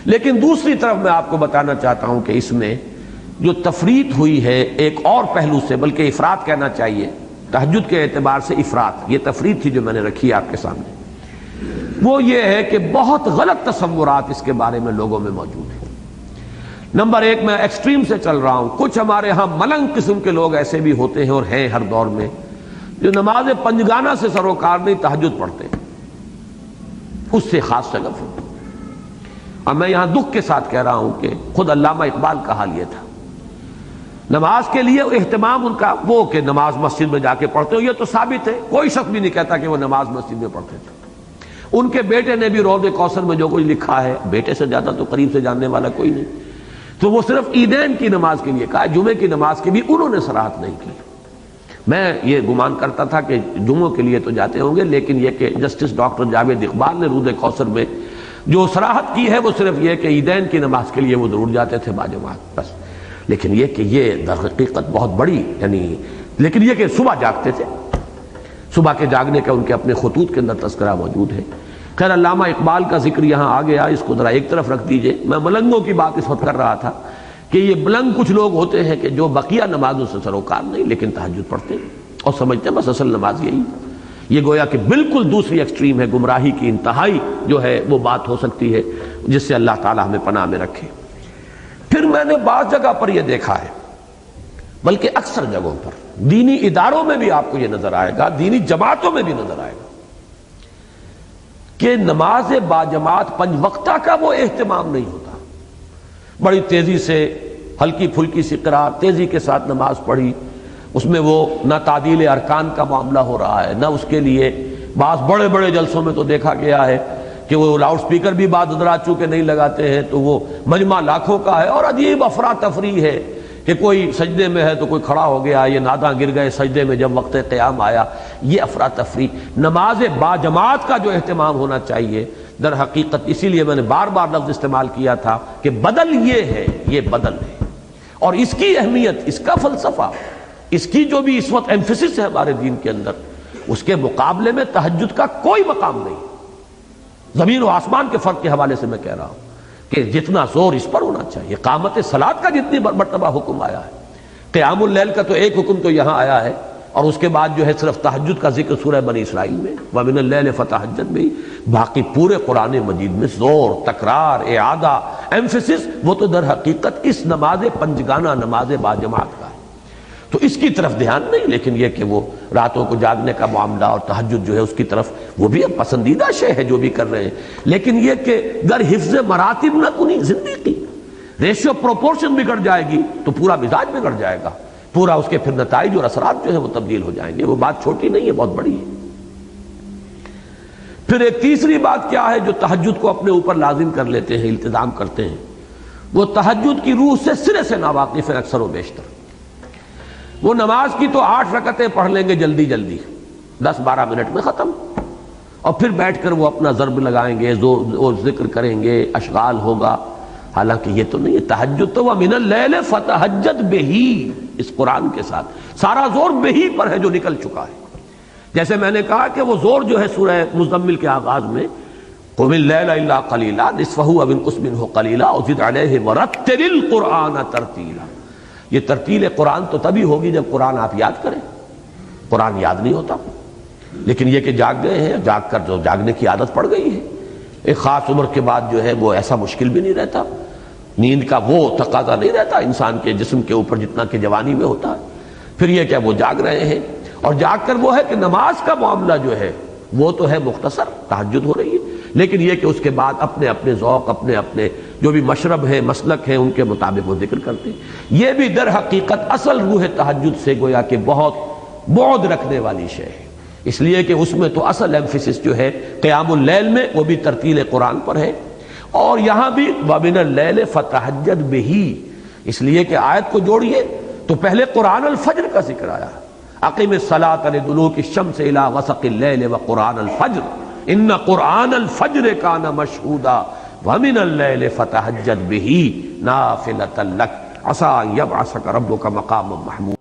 لیکن دوسری طرف میں آپ کو بتانا چاہتا ہوں کہ اس میں جو تفریط ہوئی ہے ایک اور پہلو سے، بلکہ افراط کہنا چاہیے، تہجد کے اعتبار سے افراط، یہ تفریط تھی جو میں نے رکھی آپ کے سامنے، وہ یہ ہے کہ بہت غلط تصورات اس کے بارے میں لوگوں میں موجود ہیں۔ نمبر ایک، میں ایکسٹریم سے چل رہا ہوں، کچھ ہمارے ہاں ملنگ قسم کے لوگ ایسے بھی ہوتے ہیں اور ہیں ہر دور میں، جو نماز پنجگانہ سے سروکار نہیں تہجد پڑھتے ہیں، اس سے خاص شگف ہے۔ اور میں یہاں دکھ کے ساتھ کہہ رہا ہوں کہ خود علامہ اقبال کا حال یہ تھا، نماز کے لیے اہتمام ان کا وہ کہ نماز مسجد میں جا کے پڑھتے ہو، یہ تو ثابت ہے، کوئی شخص بھی نہیں کہتا کہ وہ نماز مسجد میں پڑھتے تھے۔ ان کے بیٹے نے بھی روض کوثر میں جو کچھ لکھا ہے، بیٹے سے زیادہ تو قریب سے جاننے والا کوئی نہیں، تو وہ صرف عیدین کی نماز کے لیے کہا، جمعے کی نماز کی بھی انہوں نے صراحت نہیں کی۔ میں یہ گمان کرتا تھا کہ جمعوں کے لیے تو جاتے ہوں گے، لیکن یہ کہ جسٹس ڈاکٹر جاوید اقبال نے روض کوثر میں جو صراحت کی ہے وہ صرف یہ کہ عیدین کی نماز کے لیے وہ ضرور جاتے تھے باجماعت، بس۔ لیکن یہ کہ یہ در حقیقت بہت بڑی، لیکن یہ کہ صبح جاگتے تھے، صبح کے جاگنے کا ان کے اپنے خطوط کے اندر تذکرہ موجود ہے۔ خیر، علامہ اقبال کا ذکر یہاں آ گیا، اس کو ذرا ایک طرف رکھ دیجئے۔ میں ملنگوں کی بات اس وقت کر رہا تھا کہ یہ ملنگ کچھ لوگ ہوتے ہیں کہ جو بقیہ نمازوں سے سروکار نہیں، لیکن تہجد پڑھتے ہیں اور سمجھتے ہیں بس اصل نماز یہی ہے۔ یہ گویا کہ بالکل دوسری ایکسٹریم ہے، گمراہی کی انتہائی جو ہے وہ بات ہو سکتی ہے، جس سے اللہ تعالیٰ ہمیں پناہ میں رکھے۔ پھر میں نے بعض جگہ پر یہ دیکھا ہے، بلکہ اکثر جگہوں پر دینی اداروں میں بھی آپ کو یہ نظر آئے گا، دینی جماعتوں میں بھی نظر آئے گا کہ نماز باجماعت پنج وقتہ کا وہ اہتمام نہیں ہوتا۔ بڑی تیزی سے ہلکی پھلکی سی قرات، تیزی کے ساتھ نماز پڑھی، اس میں وہ نہ تعدیل ارکان کا معاملہ ہو رہا ہے، نہ اس کے لیے بعض بڑے بڑے جلسوں میں تو دیکھا گیا ہے کہ وہ لاؤڈ سپیکر بھی بعض حضرات چونکہ نہیں لگاتے ہیں تو وہ مجمع لاکھوں کا ہے، اور عجیب افراتفری ہے کہ کوئی سجدے میں ہے تو کوئی کھڑا ہو گیا، یہ ناداں گر گئے سجدے میں جب وقت قیام آیا، یہ افراتفری۔ نماز باجماعت کا جو اہتمام ہونا چاہیے در حقیقت، اسی لیے میں نے بار بار لفظ استعمال کیا تھا کہ بدل یہ ہے، یہ بدل ہے، اور اس کی اہمیت، اس کا فلسفہ، اس کی جو بھی اس وقت ایمفیسس ہے ہمارے دین کے اندر، اس کے مقابلے میں تہجد کا کوئی مقام نہیں۔ زمین و آسمان کے فرق کے حوالے سے میں کہہ رہا ہوں کہ جتنا زور اس پر ہونا چاہیے، قامت صلاۃ کا جتنی مرتبہ حکم آیا ہے، قیام اللیل کا تو ایک حکم تو یہاں آیا ہے، اور اس کے بعد جو ہے صرف تہجد کا ذکر سورہ بنی اسرائیل میں وَمِنَ اللَّيْلِ فَتَہَجَّدْ میں، باقی پورے قرآن مجید میں زور، تکرار، اعادہ، ایمفیسس، وہ تو در حقیقت اس نماز پنجگانہ، نماز باجماعت کا ہے۔ تو اس کی طرف دھیان نہیں، لیکن یہ کہ وہ راتوں کو جاگنے کا معاملہ اور تہجد جو ہے اس کی طرف، وہ بھی اب پسندیدہ شے ہے جو بھی کر رہے ہیں، لیکن یہ کہ در حفظ مراتب نہ کنی زندگی، ریشیو پروپورشن بگڑ جائے گی تو پورا مزاج بگڑ جائے گا، پورا اس کے پھر نتائج اور اثرات جو ہے وہ تبدیل ہو جائیں گے۔ وہ بات چھوٹی نہیں ہے، بہت بڑی ہے۔ پھر ایک تیسری بات کیا ہے جو تہجد کو اپنے اوپر لازم کر لیتے ہیں، التزام کرتے ہیں، وہ تہجد کی روح سے سرے سے ناواقف ہے اکثر و بیشتر۔ وہ نماز کی تو 8 رکعتیں پڑھ لیں گے جلدی جلدی، 10-12 منٹ میں ختم، اور پھر بیٹھ کر وہ اپنا ضرب لگائیں گے، ذکر کریں گے، اشغال ہوگا، حالانکہ یہ تو نہیں ہے۔ تہجد تو وَمِنَ اللَّيْلِ فَتَہَجَّدْ بِهِ، اس قرآن کے ساتھ سارا زور بہی پر ہے جو نکل چکا ہے۔ جیسے میں نے کہا کہ وہ زور جو ہے سورہ مزمل کے آغاز میں قُمِ اللَّيْلَ إِلَّا قَلِيلًا نِصْفَهُ أَوِ انقُصْ مِنْهُ قَلِيلًا أَوْ زِدْ عَلَيْهِ وَرَتِّلِ الْقُرْآنَ تَرْتِيلًا، یہ ترتیل قرآن تو تبھی ہوگی جب قرآن آپ یاد کریں، قرآن یاد نہیں ہوتا، لیکن یہ کہ جاگ گئے ہیں، جاگ کر جو جاگنے کی عادت پڑ گئی ہے، ایک خاص عمر کے بعد جو ہے وہ ایسا مشکل بھی نہیں رہتا، نیند کا وہ تقاضا نہیں رہتا انسان کے جسم کے اوپر جتنا کہ جوانی میں ہوتا ہے۔ پھر یہ کہ وہ جاگ رہے ہیں، اور جاگ کر وہ ہے کہ نماز کا معاملہ جو ہے وہ تو ہے مختصر، تہجد ہو رہی ہے، لیکن یہ کہ اس کے بعد اپنے اپنے ذوق، اپنے اپنے جو بھی مشرب ہے، مسلک ہے، ان کے مطابق وہ ذکر کرتے ہیں۔ یہ بھی در حقیقت اصل روح تہجد سے گویا کہ بہت بعد رکھنے والی شے ہے، اس لیے کہ اس میں تو اصل ایمفیسس جو ہے قیام اللیل میں وہ بھی ترتیل قرآن پر ہے، اور یہاں بھی وَمِنَ اللَّيْلِ فَتَہَجَّدْ بِهِ، اس لیے کہ آیت کو جوڑیے تو پہلے قرآن الفجر کا ذکر آیا، اقم الصلاۃ لدلوک الشمس الی غسق اللیل وقرآن الفجر ان قرآن الفجر کان مشہودا وَمِنَ اللَّيْلِ فَتَہَجَّدْ بِهِ نَافِلَةً لَكَ عَسَىٰ أَن يَبْعَثَكَ رَبُّكَ مَقَامًا مَحْمُودًا۔